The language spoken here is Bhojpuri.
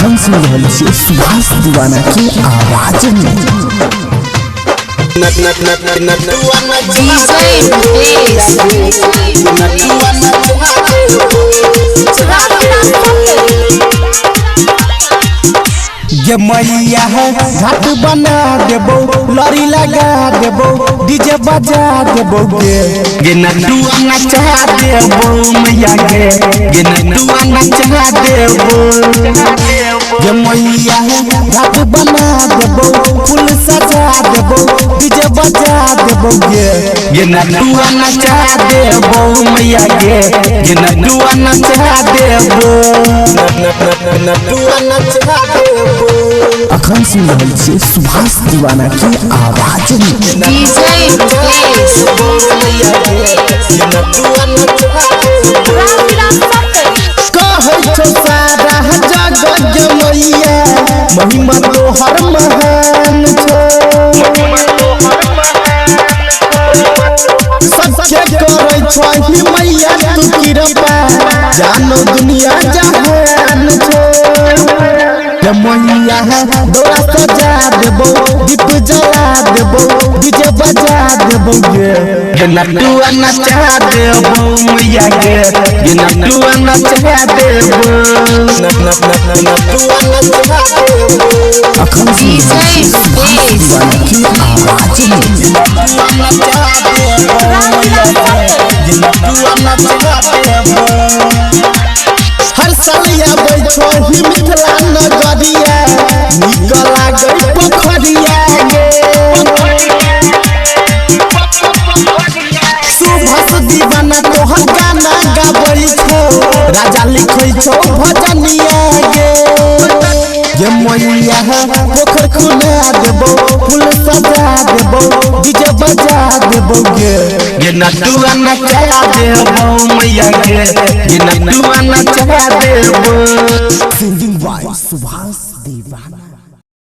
अखन सुन रहल छी सुभाष दीवाना की आवाज में। ये मैया घाट बना देबो, लड़ी लगा देबो, डीजे बजा देबो गे नटुआ नचा देबो मैया गे नटुआ नचा देबो। ये मैया घाट बना देबो, फूल सजा देबो, डीजे बजा देबो गे नटुआ नचा देबो मैया गे नटुआ नचा देबो नटुआ नचा देबो। अखन सुन रहल छी सुभाष दीवाना की आवाज में। महिमा तोहर महान छो, सच्चे करे छो ही मैया तू कृपा, जानो दुनिया जहान छो। मैया डोरा सजा देबो, दीप जला देबो, डीजे बजा देबो गे नटुआ नचा देबो मैया गे नटुआ नचा देबो नटुआ नचा देबो। अखन की आवाज में नटुआ नचा देबो। हर साल आबै छो ही मिथिला नगरिया, निकला गई पोखरिया गे सुभाष दीवाना तोहर गाना गाबै छो, राजा लिखै छो भजनिया गे मैया पोखर खुना देबो, फूल सजा देबो, डीजे बजा देबो गे नटुआ नचा देबो मैया गे नटुआ नचा देबो। सिंगिंग बाय सुभाष दीवाना।